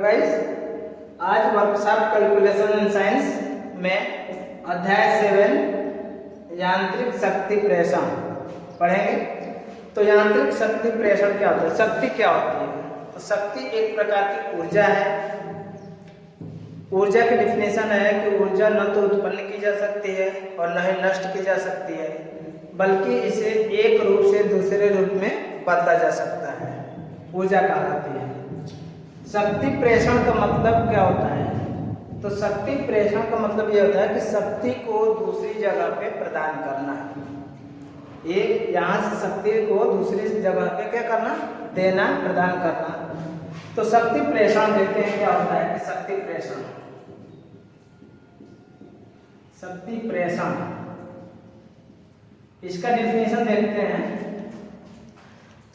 Guys, आज workshop calculation in science में अध्याय 7 यांत्रिक शक्ति प्रेषण पढ़ेंगे। तो यांत्रिक शक्ति प्रेषण क्या होता है, शक्ति क्या होती है? तो शक्ति एक प्रकार की ऊर्जा है। ऊर्जा की डिफिनेशन है कि ऊर्जा न तो उत्पन्न की जा सकती है और न ही नष्ट की जा सकती है, बल्कि इसे एक रूप से दूसरे रूप में बदला जा सकता है, ऊर्जा कहलाती है। शक्ति प्रेषण का मतलब क्या होता है? तो शक्ति प्रेषण का मतलब यह होता है कि शक्ति को दूसरी जगह पे प्रदान करना है। एक यहाँ से शक्ति को दूसरी जगह पे क्या करना, देना, प्रदान करना। तो शक्ति प्रेषण देखते हैं क्या होता है कि शक्ति प्रेषण, शक्ति प्रेषण, इसका डिफिनेशन देखते हैं।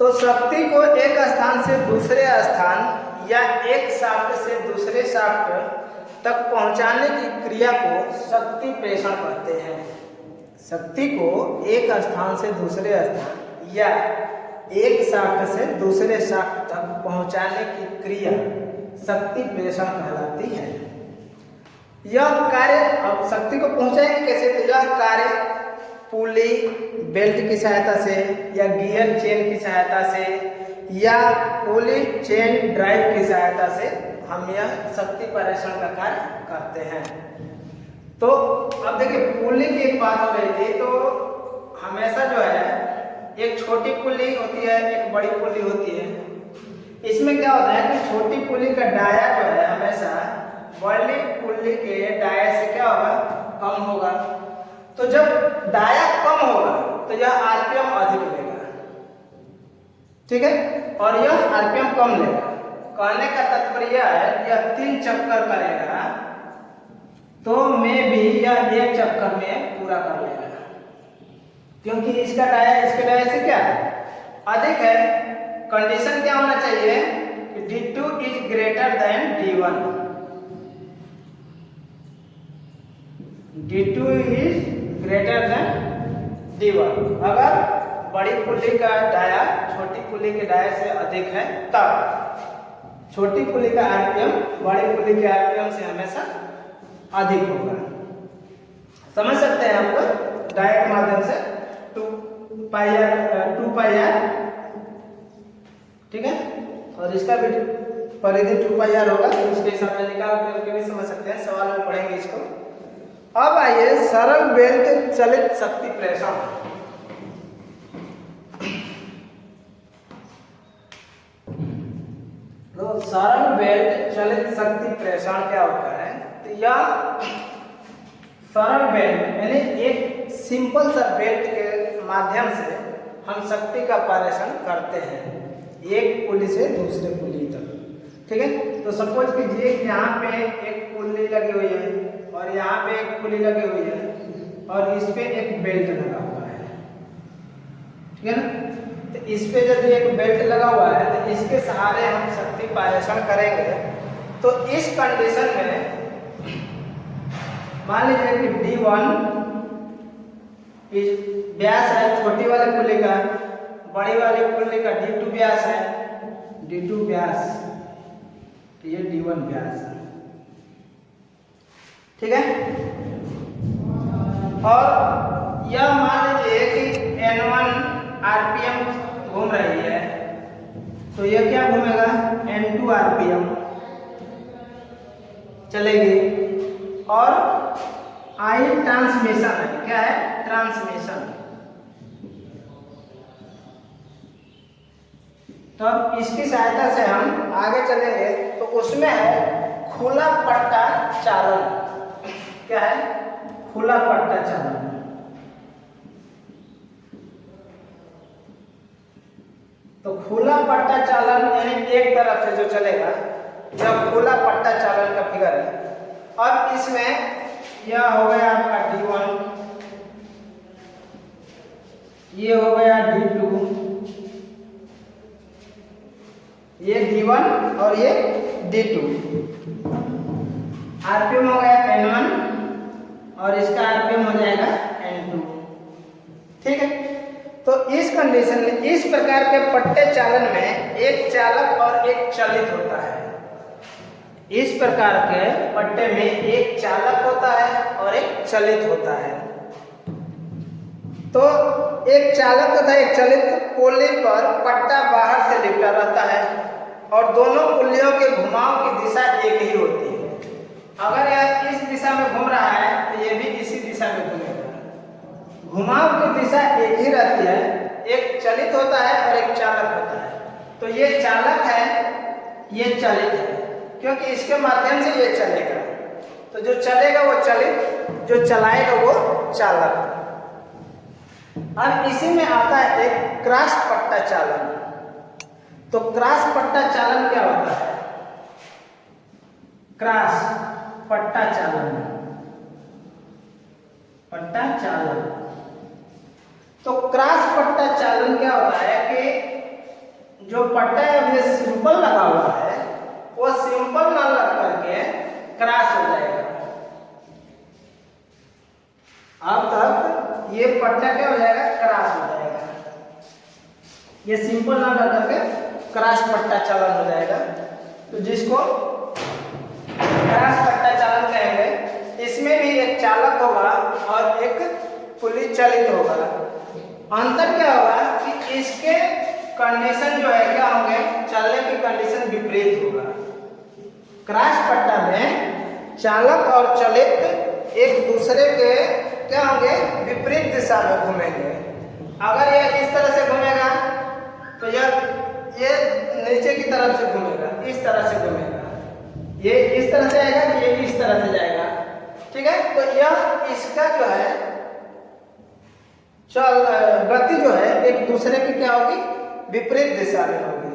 तो शक्ति को एक स्थान से दूसरे स्थान या एक शाफ्ट से दूसरे शाफ्ट तक पहुंचाने की क्रिया को शक्ति प्रेषण कहते हैं। शक्ति को एक स्थान से दूसरे स्थान या एक शाफ्ट से दूसरे शाफ्ट तक पहुंचाने की क्रिया शक्ति प्रेषण कहलाती है। यह कार्य, अब शक्ति को पहुंचाएंगे कैसे? तो यह कार्य पुली बेल्ट की सहायता से या गियर चेन की सहायता से या पुली चेन ड्राइव की सहायता से हम यह शक्ति प्रेषण का कार्य करते हैं। तो अब देखिए, पुली की एक बात हो रही थी। तो हमेशा जो है एक छोटी पुली होती है, एक बड़ी पुली होती है। इसमें क्या होता है कि छोटी पुली का डाया जो है हमेशा बड़ी पुली के डाया से क्या होगा, कम होगा। तो जब डाया कम होगा तो यह आरपीएम अधिक लेगा, ठीक है, और यह आरपीएम कम लेगा। कहने का तात्पर्य यह है कि यह 3 चक्कर करेगा तो में भी यह 1 चक्कर में पूरा कर लेगा, क्योंकि इसका डाया इसके डाया से क्या अधिक है। कंडीशन क्या होना चाहिए कि D2 is greater than D1, D2 is greater than D1। अगर बड़ी पुली का डाया छोटी पुली के डाया से अधिक है तब छोटी पुली का आरपीएम बड़ी पुली के आरपीएम से हमेशा अधिक होगा। समझ सकते हैं आपको डायरेक्ट माध्यम से 2 पाई आर, ठीक है, और इसका भी परिधि 2 पाई आर होगा, तो उसके हिसाब से निकाल करके भी समझ सकते हैं। सवाल में पढ़ेंगे इसको। अब आइए सरल बेल्ट चलित शक्ति प्रेषण। तो सरल बेल्ट चलित शक्ति प्रेषण क्या होता है? तो यह सरल बेल्ट यानी एक सिंपल सा बेल्ट के माध्यम से हम शक्ति का प्रेषण करते हैं एक पुली से दूसरे पुली तक, ठीक है। तो सपोज कीजिए कि यहाँ पे एक पुली लगी हुई है और यहाँ पे एक पुली लगी हुई है और इस पे एक बेल्ट लगा हुआ है, ठीक है ना। तो इस पे जब एक बेल्ट लगा हुआ है तो इसके सहारे हम शक्ति प्रेषण करेंगे। तो इस कंडीशन में मान लीजिए कि D1 इस व्यास है छोटी वाली पुली का, बड़ी वाली पुली का D2 व्यास है, D2 व्यास, तो ये D1 व्यास है, ठीक है। और यह मान लीजिए कि N1 आरपीएम घूम रही है, तो यह क्या घूमेगा, N2 आरपीएम चलेगी। और आई ट्रांसमिशन है, क्या है, ट्रांसमिशन। तो अब इसकी सहायता से हम आगे चलेंगे। तो उसमें है खुला पट्टा चालन। क्या है, खुला पट्टा चालन। तो खुला पट्टा चालन यानी एक तरफ से जो चलेगा, जब खुला पट्टा चालन का फिगर है। अब इसमें यह हो गया आपका D1, ये हो गया D2, ये D1 और ये D2। आरपीएम हो गया N1 और इसका आरपीएम हो जाएगा N2, ठीक है। तो इस कंडीशन में इस प्रकार के पट्टे चालन में एक चालक और एक चलित होता है। इस प्रकार के पट्टे में एक चालक होता है और एक चलित होता है। तो एक चालक तथा एक चलित पुल्ली पर पट्टा बाहर से लिपटा रहता है और दोनों पुल्लियों के घुमाव की दिशा एक ही होती है। अगर यह इस दिशा में घूम रहा है तो ये भी इसी दिशा में घूमेगा। घुमाव की दिशा एक ही रहती है। एक चलित होता है और एक चालक होता है। तो ये चालक है, ये चलित है, क्योंकि इसके माध्यम से ये चलेगा। तो जो चलेगा वो चलित, जो चलाएगा वो चालक। अब इसी में आता है एक क्रॉस पट्टा चालन। तो क्रॉस पट्टा चालन क्या होता है? क्रॉस पट्टा चालन, पट्टा चालन। तो क्रॉस पट्टा चालन क्या होता है कि जो पट्टा अभी सिंपल लगा हुआ है वो सिंपल ना लग करके क्रॉस हो जाएगा। अब तक ये पट्टा क्या हो जाएगा? क्रॉस हो जाएगा। ये सिंपल ना लग करके क्रॉस पट्टा चालन हो जाएगा। तो जिसको क्रॉस पट्टा चालन कहेंगे। इसमें भी एक चालक होगा और एक पुल्ली चलित होगा। अंतर क्या होगा कि इसके कंडीशन जो है क्या होंगे? चलने की कंडीशन विपरीत होगा। क्रॉस पट्टा में चालक और चलित एक दूसरे के क्या होंगे? विपरीत दिशा में घूमेंगे। अगर ये इस तरह से घूमेगा तो ये नीचे की तरफ से घूमेगा, इस तरह से घूमेगा। ये इस तरह से आएगा कि ये इस तरह से जाएगा। ठीक है, तो यह इसका जो है गति जो है एक दूसरे की क्या होगी? विपरीत दिशा में होगी।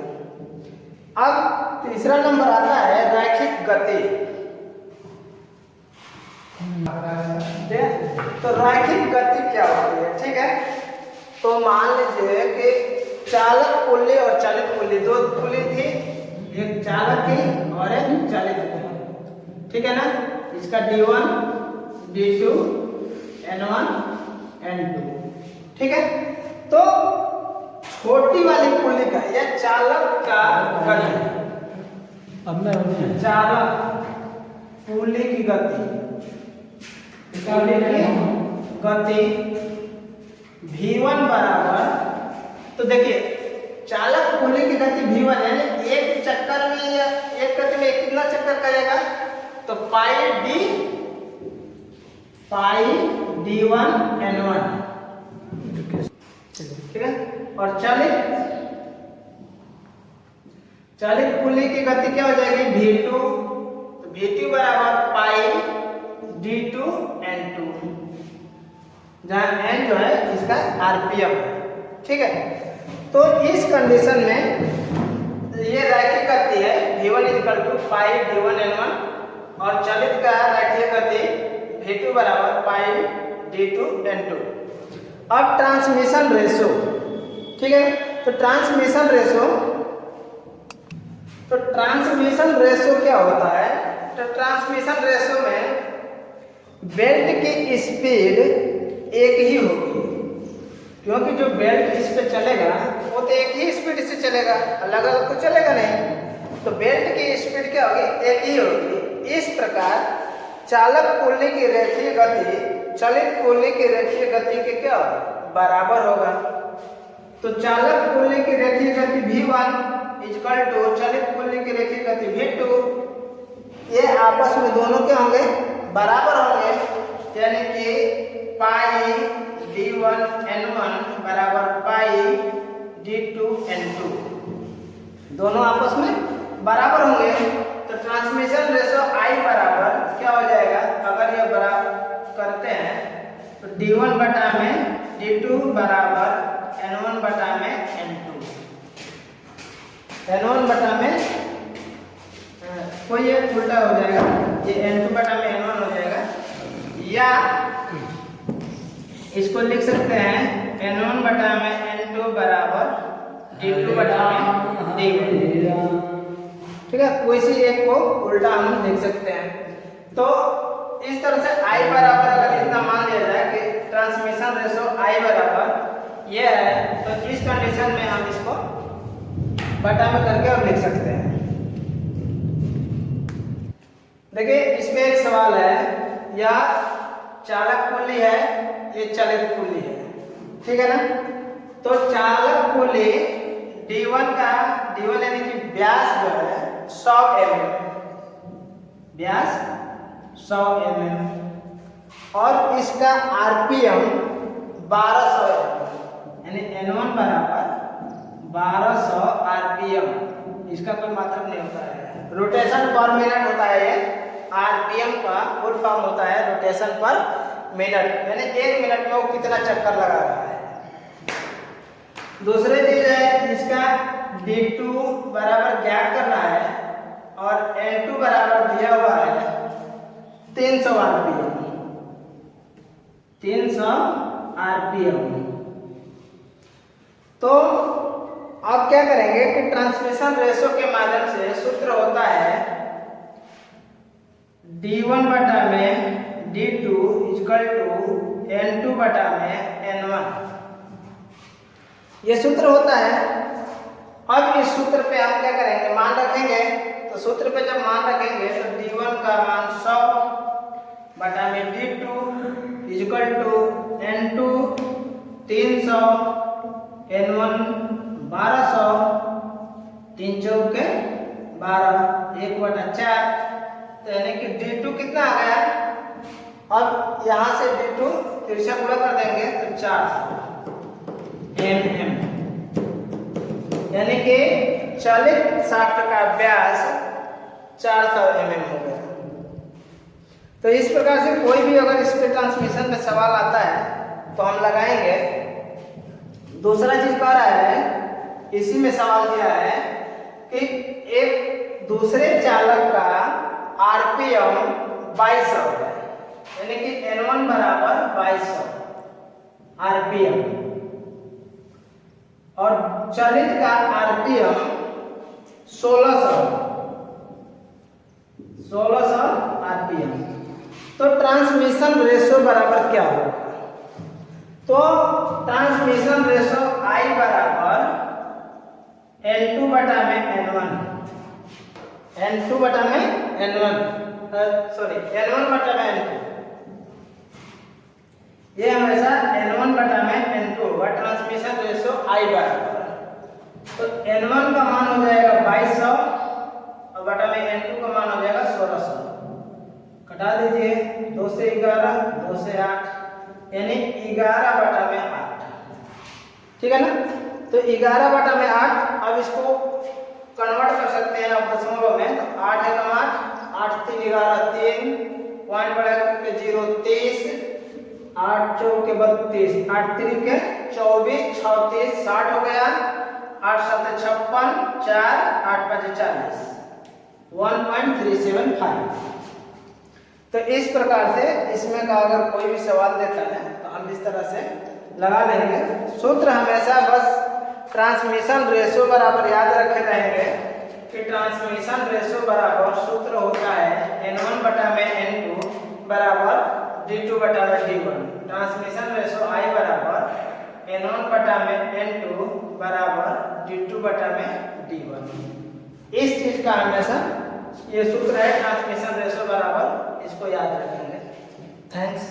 अब तीसरा नंबर आता है रैखिक गति। तो रैखिक गति क्या होती है? ठीक है, तो मान लीजिए कि चालक पुल्ली और चलित पुल्ली, दो पुल्ली थी, एक चालक थी और एक चलित थी। ठीक है ना? इसका D1, D2, N1, N2। ठीक है, तो छोटी वाली पुल्ली का या चालक का गति, चालक पुल्ली की गति, पुल्ली की गति V1 बराबर, तो देखिए चालक पुल्ली की गति V1 है। एक चक्कर में या एक गति में कितना चक्कर करेगा? तो पाई D1 N1। ठीक है, और चालित पुल्ली की गति क्या हो जाएगी? V2। तो V2 बराबर पाई D2 N2, जहां N जो है इसका RPM है। ठीक है, तो इस कंडीशन में ये रैखिक गति है V1 = पाई D1 N1 और चलित का रैखिक गति V2 बराबर पाई D2 N2। अब ट्रांसमिशन रेशो। ठीक है, तो ट्रांसमिशन रेशो क्या होता है? तो ट्रांसमिशन रेशो में बेल्ट की स्पीड एक ही होगी, क्योंकि जो बेल्ट इस पे चलेगा वो तो एक ही स्पीड से चलेगा, अलग अलग तो चलेगा नहीं। तो बेल्ट की स्पीड क्या होगी? एक ही होगी। इस प्रकार चालक पुल्ली की रेखीय गति चलित पुल्ली की रेखीय गति के क्या बराबर होगा। तो चालक पुल्ली की रेखीय गति V1 = चलित पुल्ली की रेखीय गति V2। ये आपस में दोनों क्या होंगे? बराबर होंगे, यानी कि पाई D1 N1 बराबर पाई D2 N2, दोनों आपस में बराबर होंगे। तो ट्रांसमिशन रेशो I बराबर क्या हो जाएगा? अगर ये बराबर करते हैं तो D1 बटा में D2 बराबर N1 बटा में N2, N1 बटा में कोई एक उल्टा हो जाएगा, ये N2 बटा में N1 हो जाएगा। या इसको लिख सकते हैं N1 बटा में N2 बराबर D2 बटा में D1। ठीक है, कोई सी एक को उल्टा हम लिख सकते हैं। तो इस तरह से I बराबर अगर इतना मान लिया जाए कि ट्रांसमिशन रेशो I बराबर ये है, तो इस कंडीशन में हम इसको बटा में करके और लिख सकते हैं। देखिए इसमें एक सवाल है, यह चालक पुली है, ये चलित पुली है, ठीक है ना। तो चालक पुली D1 यानी कि व्यास जो है 100 mm, व्यास 100 mm, और इसका RPM 1200 यानी N1 बराबर 1200 RPM। इसका कोई मतलब नहीं होता है, रोटेशन पर मिनट होता है ये, RPM का फुल फॉर्म होता है रोटेशन पर मिनट, यानी 1 मिनट में वो कितना चक्कर लगा रहा है। दूसरी चीज है, इसका D2 बराबर ज्ञात करना है और N2 बराबर दिया हुआ है 300 RPM, 300 RPM। तो आप क्या करेंगे कि ट्रांसमिशन रेशो के माध्यम से सूत्र होता है D1 बटा में D2 इक्वल टू N2 बटा में N1, ये सूत्र होता है। अब इस सूत्र पे हम क्या करेंगे, मान रखेंगे। तो सूत्र पे जब मान रखेंगे तो D1 का मान 100 बटा में D2 equal to N2 300 N1 1200, 3 चौके 12, 1 बटा 4, तो यानी कि D2 कितना आ गया। अब यहाँ से D2 फिर से गुणा कर देंगे तो 400 mm, यानी कि चलित शाफ्ट का व्यास 400 mm हो गया। तो इस प्रकार से कोई भी अगर इस पे ट्रांसमिशन में सवाल आता है तो हम लगाएंगे। दूसरा चीज कह रहा है, इसी में सवाल दिया है कि एक दूसरे चालक का RPM 2200 है, यानी कि N1 बराबर 2200 RPM और चलित का RPM 1600 RPM। तो ट्रांसमिशन रेशो बराबर क्या होगा, तो ट्रांसमिशन रेशो I बराबर N2 बटा में N1, N2 बटा में N1, सॉरी N1 बटा में N2, ये हमेशा N1 बटा में N2 होगा ट्रांसमिशन रेशो I बराबर। तो N1 का मान हो जाएगा 2200 और बटा में N2 का मान हो जाएगा 1600, कटा दीजिए, 2 से 11, 2 से 8, यानी 11 बटा में 8, ठीक है ना। तो 11 बटा में 8, अब इसको कन्वर्ट कर सकते हैं आप दशमलव में। तो 8 है 8, 8 3 11 3, पॉइंट बढ़ा के 0 30, 8 चौके 32, 8 3 के 24, 36 60 हो गया, 8 7 56, 4 8 5 40, 1.375। तो इस प्रकार से इसमें का अगर कोई भी सवाल देता है तो हम इस तरह से लगा देंगे। सूत्र हमेशा बस ट्रांसमिशन रेशो बराबर याद रखे रहेंगे कि ट्रांसमिशन रेशो बराबर सूत्र होता है N1 बटा में N2 बराबर D2 बटा में D1। ट्रांसमिशन रेशो I बराबर N1 बटा में N2 बराबर D2 बटा में D1। इस चीज का हमेशा ये सूत्र है ट्रांसमिशन रेशो बराबर, इसको याद रखेंगे। थैंक्स।